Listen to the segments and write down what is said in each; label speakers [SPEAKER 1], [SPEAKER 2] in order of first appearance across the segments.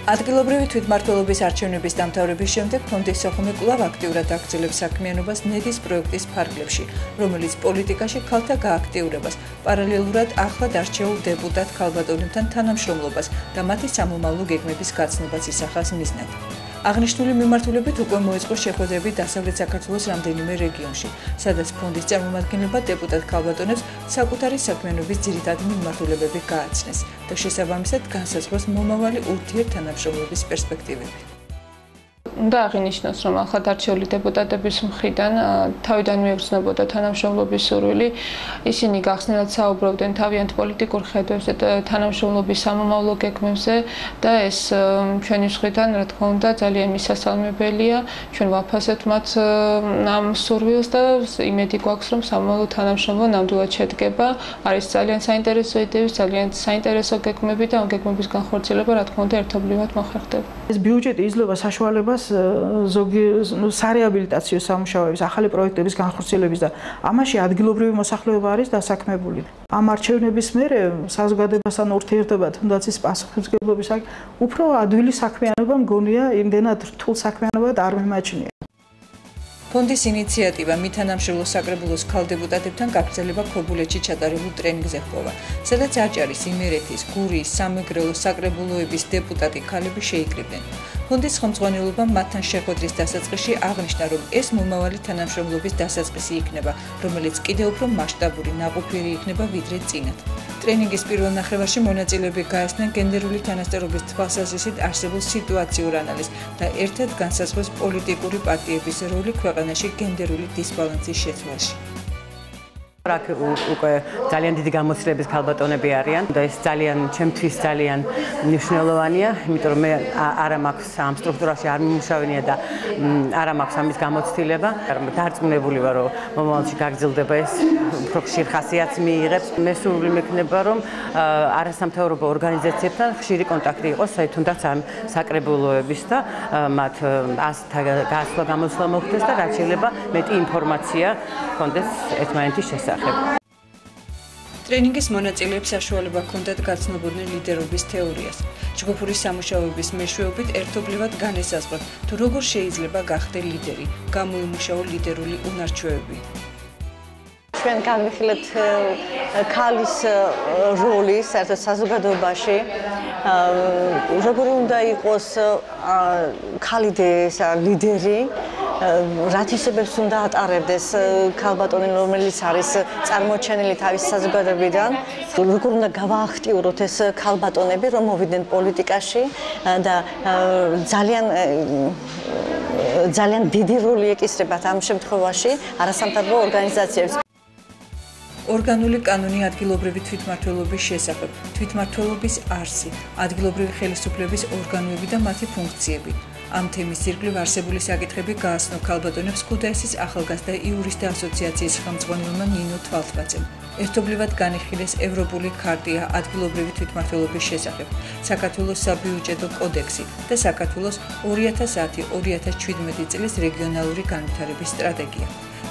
[SPEAKER 1] ადგილობრივი თვითმმართველობის არჩევნების დამთავრების შემდეგ ფონდი სოხუმი კვლავ აქტიურად აგრძელებს საქმიანობას ნედის პროექტის ფარგლებში, რომელიც პოლიტიკაში ქალთა გააქტიურებას, პარალელურად ახლად არჩეულ დეპუტატ ქალბატონებთან თანამშრომლობას და მათი სამომავლო გეგმების გაცნობას ისახავს მიზნად. აღნიშნული მიმართულებით უკვე მოეწყო შეხვედრები დასავლეთ საქართველოს რამდენიმე რეგიონში, სადაც ფონდის წარმომადგენლობა დეპუტატ ქალბატონებს საკუთარი საქმიანობის ძირითადი მიმართულებები გააცნეს და შესაბამისად განსაზღვრეს მომავალი ურთიერთთანამშრომლობის პერსპექტივები.
[SPEAKER 2] უნდა აღინიშნოს, რომ ახლად არჩეული დეპუტატების მხრიდან თავიდანვე იგრძნობოდა თანამშრომლობის სურვილი. ისინი გახსნილად საუბრობდნენ თავიანთ პოლიტიკურ ხედვებზე და თანამშრომლობის სამომავლო გეგმებზე და ეს ჩვენი მხრიდან, რა თქმა უნდა, ძალიან მისასალმებელია. ჩვენ ვაფასებთ მათ ამ სურვილს და იმედი გვაქვს, რომ სამომავლო თანამშრომლობა ნამდვილად შედგება. არის ძალიან საინტერესო იდეები, ძალიან საინტერესო გეგმები და ამ გეგმების განხორციელება, რა თქმა უნდა, ერთობლივად მოხერხდება.
[SPEAKER 3] ეს ბიუჯეტი იძლევა საშუალებას ზოგი სარეაბილიტაციო სამუშაოების, ახალი პროექტების განხორციელების და ამაში ადგილობრივი მოსახლეობა არის დასაქმებული. ამ არჩევნების მერე საზოგადოებასთან ურთიერთობა თუნდაც ის პასუხისმგებლობის უფრო ადვილი საქმიანობა მგონია, იმდენად რთულ საქმიანობად არ მიმაჩნია.
[SPEAKER 1] ფონდის ინიციატივა მითანამშრომლო საკრებულოს ქალ დეპუტატებთან გაგრძელება ქობულეთში ჩატარებულ ტრენინგზე ჰპოვა, სადაც აჭარის, იმერეთის, გურიის, სამეგრელოს საკრებულოების დეპუტატი ქალები შეიკრიბნენ. ფონდის ხელმძღვანელობამ მათთან შეხვედრის დასაწყისში აღნიშნა, რომ ეს მომავალი თანამშრომლობის დასაწყისი იქნება, რომელიც კიდევ უფრო მასშტაბური, ნაყოფიერი იქნება ვიდრე წინათ. ტრენინგის პირველ ნახევარში მონაწილეები გაესწნენ გენდერული თანასწორობის თვალსაზრისით არსებულ სიტუაციურ ანალიზს და ერთად განსაზღვრეს პოლიტიკური პარტიების როლი ქვეყანაში გენდერული დისბალანსის შეცვლაში.
[SPEAKER 4] აქ უკვე ძალიან დიდი გამოცდილების ქალბატონები არიან და ეს ჩემთვის ძალიან მნიშვნელოვანია, იმიტომ რომ მე არა მაქვს ამ სტრუქტურაში არ მიმუშავენია და არა მაქვს ამის გამოცდილება. დარწმუნებული ვარ, რომ მომავალში გაგრძელდება ეს უფრო ხშირ ხასიათს მიიღებს. მე სურვილი მექნება, რომ არასამთავრობო ორგანიზაციებთან ხშირი კონტაქტი იყოს, თუნდაც ამ საკრებულოების და მათ გასვლა გამოსვლა მოხდეს და რაც შეიძლება მეტი ინფორმაცია ჰქონდეს ერთმანეთის შესახებ.
[SPEAKER 1] ტრენინგის მონაწილეებს საშუალება ჰქონდათ გაცნობოდნენ ლიდერობის თეორიას. ჯგუფური სამუშაოების მეშვეობით ერთობლივად განესაზღვრათ, თუ როგორ შეიძლება გახდე ლიდერი, გამოიმუშაო ლიდერული უნარჩვევები.
[SPEAKER 5] ჩვენ განვიხილეთ ქალის როლი საერთოდ საზოგადოებაში, როგორი უნდა იყოს ქალი ლიდერი, რა თვისებებს უნდა ატარებდეს ქალბატონი, რომელიც არის წარმოჩენილი თავის საზოგადოებიდან, როგორ უნდა გავააქტიუროთ ეს ქალბატონები, რომ მოვიდნენ პოლიტიკაში და ძალიან დიდი როლი ეკისრებათ ამ შემთხვევაში არასამთავრობო ორგანიზაციებს.
[SPEAKER 1] ორგანული კანონი ადგილობრივი თვითმმართველობის შესახებ, თვითმმართველობის არსი, ადგილობრივი ხელისუფლების ორგანოები და მათი ფუნქციები. ამ თემის ირგვლივ არსებული საკითხები გააცნო ქალბატონებს ქუთაისის ახალგაზრდა იურისტთა ასოციაციის ხელმძღვანელმა ნინო თვალთბაძემ. ერთობლივად განიხილეს ევროპული ქარტია ადგილობრივი თვითმმართველობის შესახებ, საქართველოს საბიუჯეტო კოდექსი და საქართველოს 2010-2017 წლის რეგიონალური განვითარების სტრატეგია.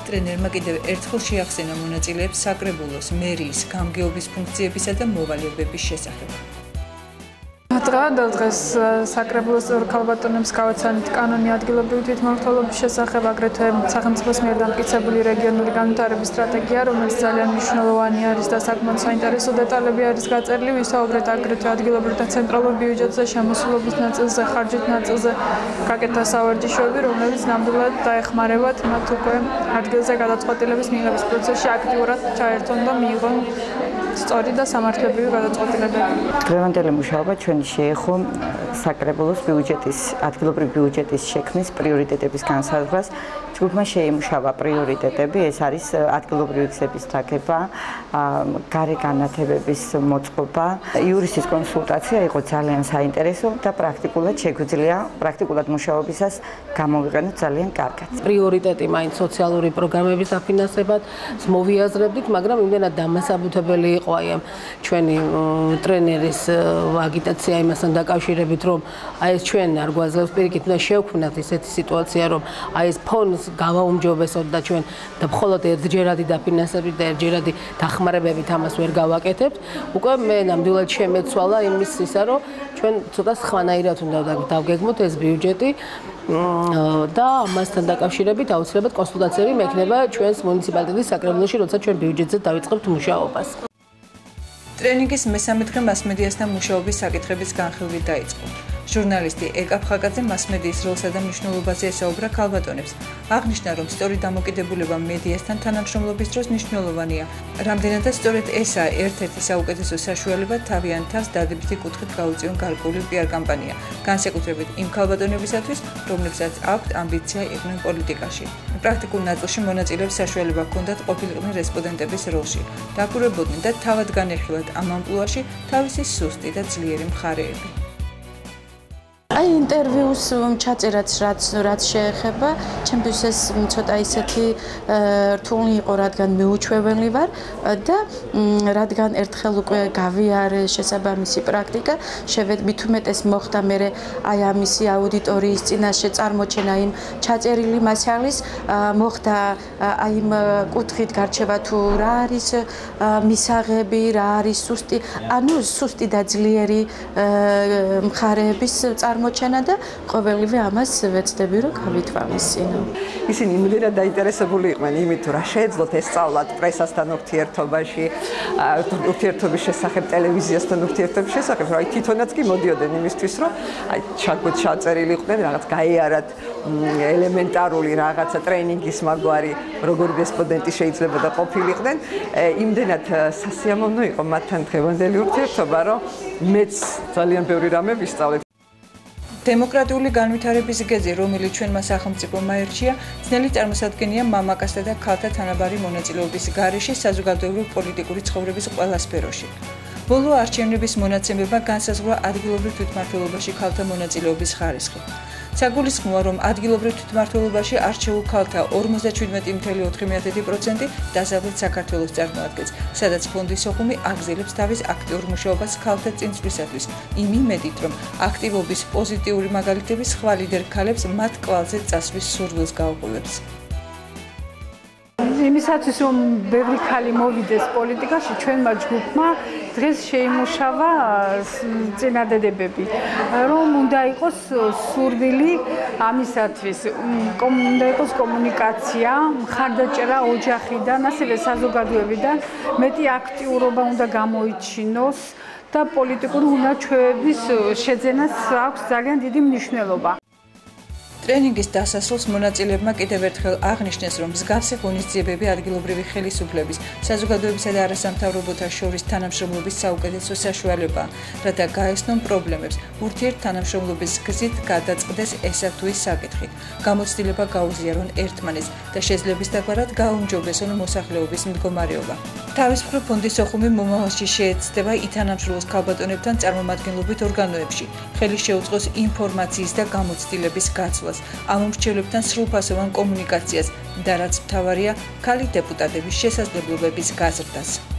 [SPEAKER 1] ტრენერმა კიდევ ერთხელ შეახსენა მონაწილეებს საკრებულოს, მერიის, გამგეობის ფუნქციებისა და მოვალეობების შესახებ.
[SPEAKER 2] დღეს საკრებულოს წევრ ქალბატონებს გავაცანით კანონი ადგილობრივი თვითმმართველობის შესახებ, აგრეთვე სახელმწიფოს მიერ დამტკიცებული რეგიონული განვითარების სტრატეგია, რომელიც ძალიან მნიშვნელოვანი არის და საკმაოდ საინტერესო დეტალები არის გაწერილი. ვისაუბრეთ აგრეთვე ადგილობრივ და ცენტრალურ ბიუჯეტზე, შემოსულობის ნაწილზე, ხარჯით ნაწილზე გაკეთა სავარჯიშოები, რომლებიც ნამდვილად დაეხმარებათ მათ უკვე ადგილზე გადაწყვეტილების მიღების პროცესში აქტიურად ჩაერთონ და მიიღონ სწორი და სამართლებრივი გადაწყვეტილებები.
[SPEAKER 4] დღევანდელი მუშაობა ჩვენი შეეხო საკრებულოს ადგილობრივი ბიუჯეტის შექმნის პრიორიტეტების განსაზღვრას. ჯგუფმა შეიმუშავა პრიორიტეტები, ეს არის ადგილობრივი გზების დაგება, გარე განათებების მოწყობა. იურისტის კონსულტაცია იყო ძალიან საინტერესო და პრაქტიკულად მუშაობისას გამოვიყენოთ ძალიან კარგად.
[SPEAKER 6] პრიორიტეტი მაინც სოციალური პროგრამების დაფინანსებად მოვიაზრებდით, მაგრამ იმდენად დამასაბუთებელი იყო აი ამ ჩვენი ტრენერის აგიტაცია იმასთან დაკავშირებით, რომ აი ეს ჩვენ არ გვაძლევს პირიქით უნდა შევქმნათ ესეთი სიტუაცია რომ აი ეს ფონს გავაუმჯობესოთ და ჩვენ და მხოლოდ ერთჯერადი დაფინანსებით და ერთჯერადი დახმარებებით ამას ვერ გავაკეთებთ. უკვე მე ნამდვილად შემეცვალა იმის ისა რომ ჩვენ ცოტა სხვანაირად უნდა დავგეგმოთ ეს ბიუჯეტი და ამასთან დაკავშირებით აუცილებლად კონსულტაციები მექნება ჩვენს მუნიციპალიტეტის საკრებულოში, როცა ჩვენ ბიუჯეტზე დავიწყებთ მუშაობას.
[SPEAKER 1] ტრენინგის მესამე დღე მასმედიასთან მუშაობის საკითხების განხილვით დაიწყო. ჟურნალისტი ეკა ფხაკაძე მასმედიის როლსა და მნიშვნელობაზე ესაუბრა ქალბატონებს. აღნიშნა, რომ სწორი დამოკიდებულება მედიასთან თანამშრომლობის დროს მნიშვნელოვანია. რამდენადაც სწორედ ესაა ერთ-ერთი საუკეთესო საშუალება თავიანთ თავს დადებითი კუთხით გაუწიონ გარკვეული პიარ კამპანია, განსაკუთრებით იმ ქალბატონებისათვის, რომლებსაც აქვთ ამბიცია იყვნენ პოლიტიკაში. პრაქტიკულ ნაწილში მონაწილეებს საშუალება ჰქონდათ ყოფილიყნენ რესპონდენტების როლში, დაკვირვებოდნენ და თავად განეხილათ ამ ამპლუაში თავისი სუსტი და ძლიერი მხარეები.
[SPEAKER 7] აი ინტერვიუს ჩაწერაც რაც შეეხება, ჩემთვის ეს ცოტა ისეთი რთული იყო, რადგან მეუჩვეველი ვარ და რადგან ერთხელ უკვე გავიარე შესაბამისი პრაქტიკა, შევედ მით უმეტეს მოხდა მე აი ამისი აუდიტორიის წინაშე წარმოჩენა იმ ჩაწერილი მასალის, მოხდა აი იმ კუთხით გარჩევა თუ რა არის მისაღები, რა არის სუსტი, ანუ სუსტი და ძლიერი მხარეების წარმოჩენა და ყოველივე ამას ვეცდები რომ გავითვალისწინო.
[SPEAKER 8] ისინი იმდენად დაინტერესებული იყვნენ იმით, რა შეეძლოთ ესწავლათ პრესასთან ურთიერთობაში, ურთიერთობის შესახებ, ტელევიზიასთან ურთიერთობის შესახებ, რომ აი თვითონაც კი მოდიოდნენ იმისთვის, რომ აი ჩაწერილი იყვნენ რაღაც გაიარათ ელემენტარული რაღაცა ტრენინგის მაგვარი, როგორი რესპონდენტი შეიძლება და ყოფილიყვნენ, იმდენად სასიამოვნო იყო მათთან დღევანდელი ურთიერთობა, რომ მეც ძალიან ბევრი რამე ვისწავლეთ.
[SPEAKER 1] დემოკრატიული განვითარების გეზი, რომელიც ჩვენმა სახელმწიფომ აერჩია, ძნელი წარმოსადგენია მამაკაცთა და ქალთა თანაბარი მონაწილეობის გარეშე საზოგადოებრივ პოლიტიკური ცხოვრების ყველა სფეროში. ბოლო არჩევნების მონაცემებმა განსაზღვრა ადგილობრივ თვითმმართველობაში ქალთა მონაწილეობის ხარისხი. საგულისხმოა, რომ ადგილობრივ თვითმმართველობაში არჩეულ ქალთა 57.4% დასავლეთ საქართველოს წარმოადგენს, სადაც ფონდის სოხუმი აგზელებს თავის აქტიურ მუშაობას ქალთა წინსვლისათვის, იმ იმედით, რომ აქტივობის პოზიტიური მაგალითები სხვა ლიდერ ქალებს მათ კვალზე წასვლის სურვილს გაუღვივებს.
[SPEAKER 9] იმისათვის რომ ბევრი ქალი მოვიდეს პოლიტიკაში, ჩვენმა ჯგუფმა დღეს შეიმუშავა წინადადებები, რომ უნდა იყოს სურვილი ამისათვის, უნდა იყოს კომუნიკაცია, მხარდაჭერა ოჯახიდან, ასევე საზოგადოებიდან, მეტი აქტიურობა უნდა გამოიჩინოს და პოლიტიკური უნარჩვევების შეძენას აქვს ძალიან დიდი მნიშვნელობა.
[SPEAKER 1] ტრენინგის დასასრულს მონაწილეებმა კიდევ ერთხელ აღნიშნეს, რომ მსგავსი ღონისძიებები ადგილობრივი ხელისუფლების, საზოგადოებისა და არასამთავრობოთა შორის თანამშრომლობის საუკეთესო საშუალებაა, რათა გაეცნონ პრობლემებს, ურთიერთთანამშრომლობის გზით გადაწყდეს ესა თუ ის საკითხი, გამოცდილება გაუზიარონ ერთმანეთს და შეძლების დაგვარად გააუმჯობესონ მოსახლეობის მდგომარეობა. თავის მხრივ ფონდის სოხუმი მომავალში შეეცდება ითანამშრომლოს ქალბატონებთან წარმომადგენლობით ორგანოებში, ხელი შეუწყოს ინფორმაციის და გამოცდილების გაცვლას, ამ მრჩევლებთან სრულფასოვან კომუნიკაციას და რაც მთავარია, ქალი დეპუტატების შესაძლებლობების გაზრდას.